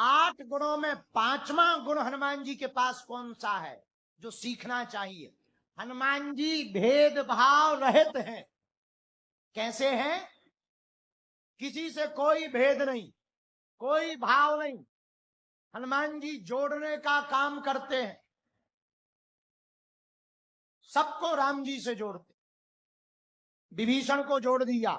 8 गुणों में 5वां गुण हनुमान जी के पास कौन सा है जो सीखना चाहिए? हनुमान जी भेदभाव रहित हैं। कैसे हैं? किसी से कोई भेद नहीं, कोई भाव नहीं। हनुमान जी जोड़ने का काम करते हैं, सबको राम जी से जोड़ते। विभीषण को जोड़ दिया,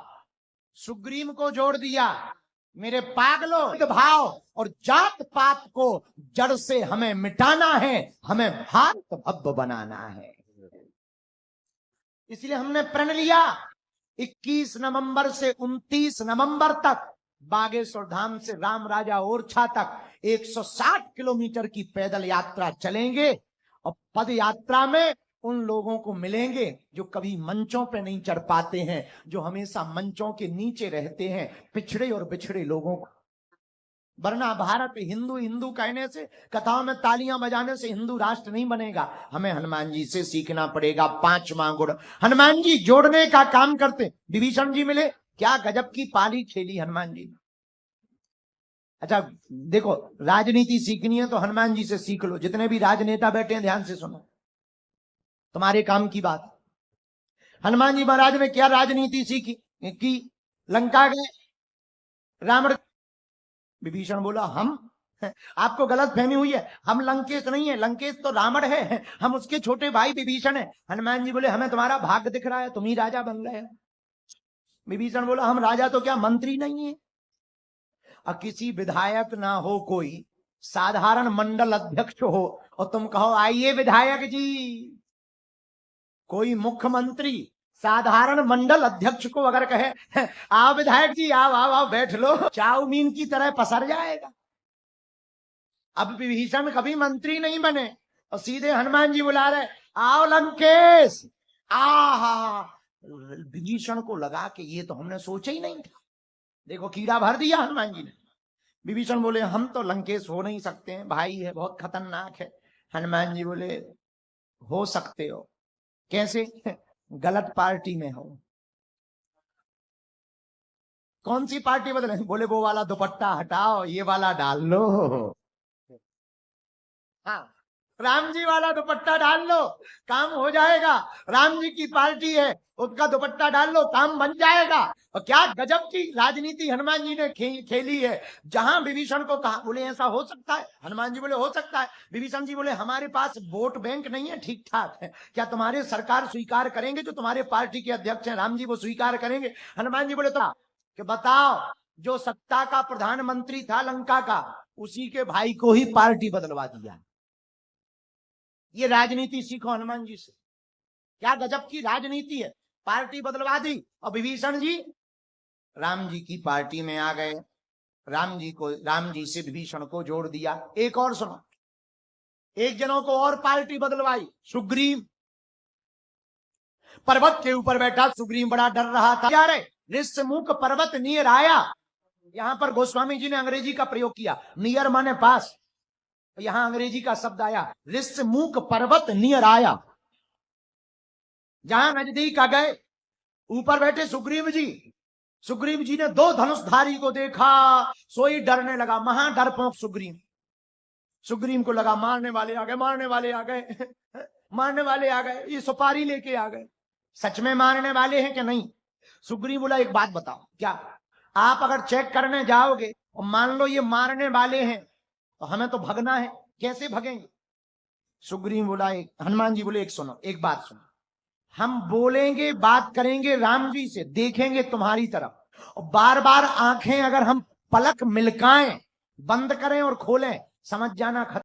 सुग्रीव को जोड़ दिया। मेरे पागलों, भाव और जात पात को जड़ से हमें मिटाना है, हमें भारत भव्य बनाना है। इसलिए हमने प्रण लिया 21 नवंबर से 29 नवंबर तक बागेश्वर धाम से राम राजा ओरछा तक 160 किलोमीटर की पैदल यात्रा चलेंगे और पद यात्रा में उन लोगों को मिलेंगे जो कभी मंचों पे नहीं चढ़ पाते हैं, जो हमेशा मंचों के नीचे रहते हैं, पिछड़े और बिछड़े लोगों को। वरना भारत हिंदू हिंदू कहने से, कथाओं में तालियां बजाने से हिंदू राष्ट्र नहीं बनेगा। हमें हनुमान जी से सीखना पड़ेगा 5वां गुण। हनुमान जी जोड़ने का काम करते। विभीषण जी मिले, क्या गजब की पाली खेली हनुमान जी। अच्छा देखो, राजनीति सीखनी है तो हनुमान जी से सीख लो। जितने भी राजनेता बैठे हैं ध्यान से सुनो, तुम्हारे काम की बात। हनुमान जी महाराज ने क्या राजनीति सीखी कि लंका गए, रावण। विभीषण बोला हम, आपको गलत फहमी हुई है, हम लंकेश नहीं है, लंकेश तो रावण है, हम उसके छोटे भाई विभीषण है। हनुमान जी बोले हमें तुम्हारा भाग्य दिख रहा है, तुम ही राजा बन गए हो। विभीषण बोला हम राजा तो क्या मंत्री नहीं है? और किसी विधायक ना हो, कोई साधारण मंडल अध्यक्ष हो और तुम कहो आइए विधायक जी, कोई मुख्यमंत्री साधारण मंडल अध्यक्ष को अगर कहे आओ विधायक जी आओ आओ आओ बैठ लो, चाउमीन की तरह पसर जाएगा। अब विभीषण कभी मंत्री नहीं बने और सीधे हनुमान जी बुला रहे आओ लंकेश। आहा, विभीषण को लगा कि ये तो हमने सोचा ही नहीं था। देखो कीड़ा भर दिया हनुमान जी ने। विभीषण बोले हम तो लंकेश हो नहीं सकते हैं, भाई है बहुत खतरनाक है। हनुमान जी बोले हो सकते हो। कैसे? गलत पार्टी में हो। कौन सी पार्टी बदले? बोले वो वाला दुपट्टा हटाओ, ये वाला डाल लो। हाँ, राम जी वाला दुपट्टा डाल लो, काम हो जाएगा। राम जी की पार्टी है, उसका दुपट्टा डाल लो, काम बन जाएगा। और क्या गजब की राजनीति हनुमान जी ने खेली है। जहां विभीषण को कहा, बोले ऐसा हो सकता है? हनुमान जी बोले हो सकता है। विभीषण जी बोले हमारे पास वोट बैंक नहीं है, ठीक ठाक है, क्या तुम्हारे सरकार स्वीकार करेंगे? जो तुम्हारे पार्टी के अध्यक्ष हैं राम जी, वो स्वीकार करेंगे? हनुमान जी बोले तो कि बताओ, जो सत्ता का प्रधानमंत्री था लंका का, उसी के भाई को ही पार्टी बदलवा दिया। ये राजनीति सीखो हनुमान जी से, क्या गजब की राजनीति है। पार्टी बदलवा दी और विभीषण जी राम जी की पार्टी में आ गए। राम जी से विभीषण को जोड़ दिया। एक और सुनो, एक जनों को और पार्टी बदलवाई। सुग्रीव पर्वत के ऊपर बैठा, सुग्रीव बड़ा डर रहा था। यार ऋष्यमुख पर्वत नियर आया, यहां पर गोस्वामी जी ने अंग्रेजी का प्रयोग किया, नियर माने पास, यहां अंग्रेजी का शब्द आया ऋष्यमुख पर्वत नियर आया। जहां नजदीक आ गए, ऊपर बैठे सुग्रीव जी। सुग्रीव जी ने 2 धनुषधारी को देखा, सोई डरने लगा। महा डरपोक सुग्रीव। सुग्रीव को लगा मारने वाले आ गए, मारने वाले आ गए, मारने वाले आ गए, ये सुपारी लेके आ गए। सच में मारने वाले हैं कि नहीं? सुग्रीव बोला एक बात बताओ, क्या आप अगर चेक करने जाओगे और मान लो ये मारने वाले हैं तो हमें तो भगना है, कैसे भगेंगे? सुग्रीव बोला हनुमान जी बोले एक बात सुनो, हम बोलेंगे बात करेंगे राम जी से, देखेंगे तुम्हारी तरफ, और बार बार आंखें अगर हम पलक मिलकाएं, बंद करें और खोलें, समझ जाना खत्म।